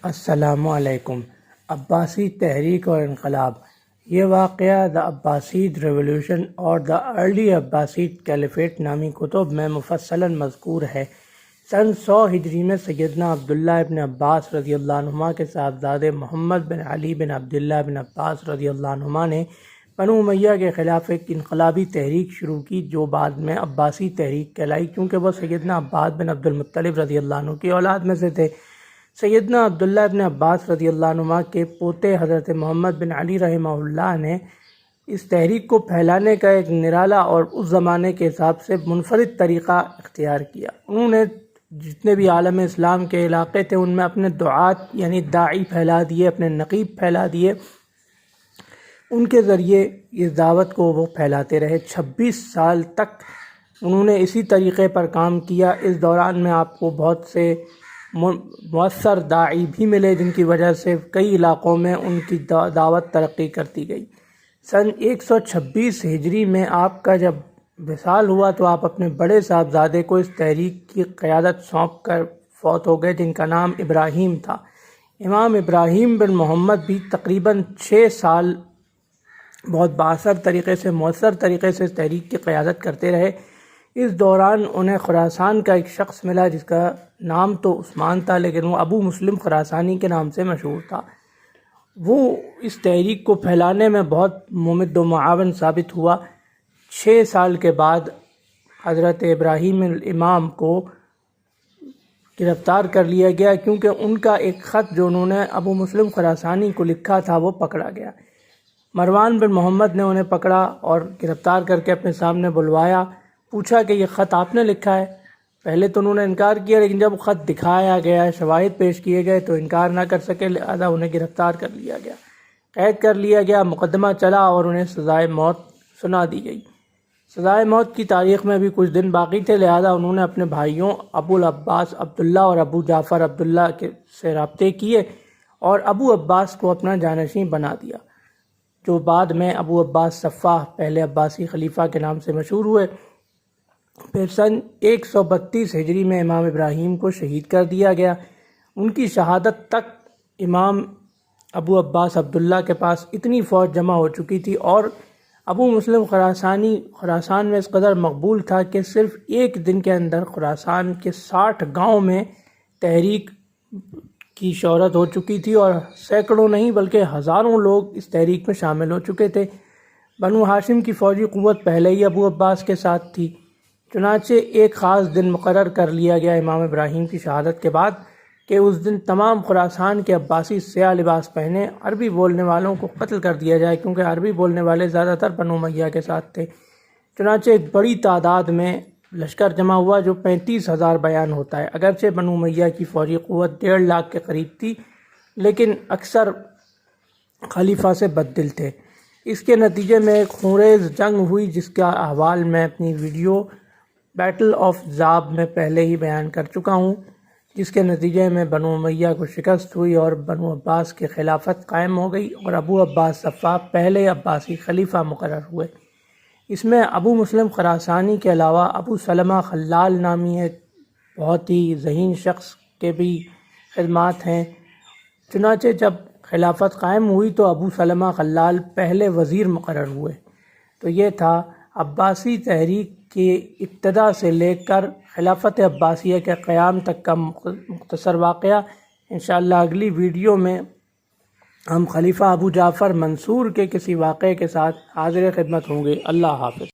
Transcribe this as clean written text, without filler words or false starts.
السلام علیکم۔ عباسی تحریک اور انقلاب۔ یہ واقعہ دا عباسیڈ ریولوشن اور دا ارلی عباسیڈ کیلیفیٹ نامی کتب میں مفصلاً مذکور ہے۔ سن 100 ہجری میں سیدنا عبداللہ ابن عباس رضی اللہ عنہما کے صاحبزادے محمد بن علی بن عبداللہ بن عباس رضی اللہ عنہما نے بنو امیہ کے خلاف ایک انقلابی تحریک شروع کی، جو بعد میں عباسی تحریک کہلائی، کیونکہ وہ سیدنا عباس بن عبد المطلب رضی اللہ عنہ کی اولاد میں سے تھے۔ سیدنا عبداللہ ابن عباس رضی اللہ عنہما کے پوتے حضرت محمد بن علی رحمہ اللہ نے اس تحریک کو پھیلانے کا ایک نرالا اور اس زمانے کے حساب سے منفرد طریقہ اختیار کیا۔ انہوں نے جتنے بھی عالم اسلام کے علاقے تھے ان میں اپنے دعات یعنی داعی پھیلا دیے، اپنے نقیب پھیلا دیے، ان کے ذریعے اس دعوت کو وہ پھیلاتے رہے۔ 26 سال تک انہوں نے اسی طریقے پر کام کیا۔ اس دوران میں آپ کو بہت سے مؤثر داعی بھی ملے، جن کی وجہ سے کئی علاقوں میں ان کی دعوت ترقی کرتی گئی۔ سن 126 ہجری میں آپ کا جب وصال ہوا تو آپ اپنے بڑے صاحبزادے کو اس تحریک کی قیادت سونپ کر فوت ہو گئے، جن کا نام ابراہیم تھا۔ امام ابراہیم بن محمد بھی تقریباً 6 سال بہت بااثر طریقے سے، مؤثر طریقے سے اس تحریک کی قیادت کرتے رہے۔ اس دوران انہیں خراسان کا ایک شخص ملا جس کا نام تو عثمان تھا، لیکن وہ ابو مسلم خراسانی کے نام سے مشہور تھا۔ وہ اس تحریک کو پھیلانے میں بہت ممد و معاون ثابت ہوا۔ 6 سال کے بعد حضرت ابراہیم الامام کو گرفتار کر لیا گیا، کیونکہ ان کا ایک خط جو انہوں نے ابو مسلم خراسانی کو لکھا تھا وہ پکڑا گیا۔ مروان بن محمد نے انہیں پکڑا اور گرفتار کر کے اپنے سامنے بلوایا، پوچھا کہ یہ خط آپ نے لکھا ہے؟ پہلے تو انہوں نے انکار کیا، لیکن جب خط دکھایا گیا، شواہد پیش کیے گئے تو انکار نہ کر سکے، لہذا انہیں گرفتار کر لیا گیا، قید کر لیا گیا، مقدمہ چلا اور انہیں سزائے موت سنا دی گئی۔ سزائے موت کی تاریخ میں بھی کچھ دن باقی تھے، لہذا انہوں نے اپنے بھائیوں ابو العباس عبداللہ اور ابو جعفر عبداللہ سے رابطے کیے اور ابو عباس کو اپنا جانشین بنا دیا، جو بعد میں ابو عباس صفاح پہلے عباسی خلیفہ کے نام سے مشہور ہوئے۔ پھر سن 132 ہجری میں امام ابراہیم کو شہید کر دیا گیا۔ ان کی شہادت تک امام ابو عباس عبداللہ کے پاس اتنی فوج جمع ہو چکی تھی اور ابو مسلم خراسان میں اس قدر مقبول تھا کہ صرف ایک دن کے اندر خراسان کے 60 گاؤں میں تحریک کی شہرت ہو چکی تھی اور سینکڑوں نہیں بلکہ ہزاروں لوگ اس تحریک میں شامل ہو چکے تھے۔ بنو ہاشم کی فوجی قوت پہلے ہی ابو عباس کے ساتھ تھی، چنانچہ ایک خاص دن مقرر کر لیا گیا امام ابراہیم کی شہادت کے بعد کہ اس دن تمام خراسان کے عباسی سیاہ لباس پہنے عربی بولنے والوں کو قتل کر دیا جائے، کیونکہ عربی بولنے والے زیادہ تر بنو امیہ کے ساتھ تھے۔ چنانچہ ایک بڑی تعداد میں لشکر جمع ہوا جو 35,000 بیان ہوتا ہے۔ اگرچہ بنو امیہ کی فوجی قوت 1.5 لاکھ کے قریب تھی، لیکن اکثر خلیفہ سے بددل تھے۔ اس کے نتیجے میں ایک خونریز جنگ ہوئی، جس کا احوال میں اپنی ویڈیو بیٹل آف ذاب میں پہلے ہی بیان کر چکا ہوں، جس کے نتیجے میں بنو امیہ کو شکست ہوئی اور بنو عباس کی خلافت قائم ہو گئی اور ابو عباس صفاح پہلے عباسی خلیفہ مقرر ہوئے۔ اس میں ابو مسلم خراسانی کے علاوہ ابو سلمہ خلال نامی ایک بہت ہی ذہین شخص کے بھی خدمات ہیں۔ چنانچہ جب خلافت قائم ہوئی تو ابو سلمہ خلال پہلے وزیر مقرر ہوئے۔ تو یہ تھا عباسی تحریک کی ابتدا سے لے کر خلافت عباسیہ کے قیام تک کا مختصر واقعہ۔ انشاءاللہ اگلی ویڈیو میں ہم خلیفہ ابو جعفر منصور کے کسی واقعے کے ساتھ حاضر خدمت ہوں گے۔ اللہ حافظ۔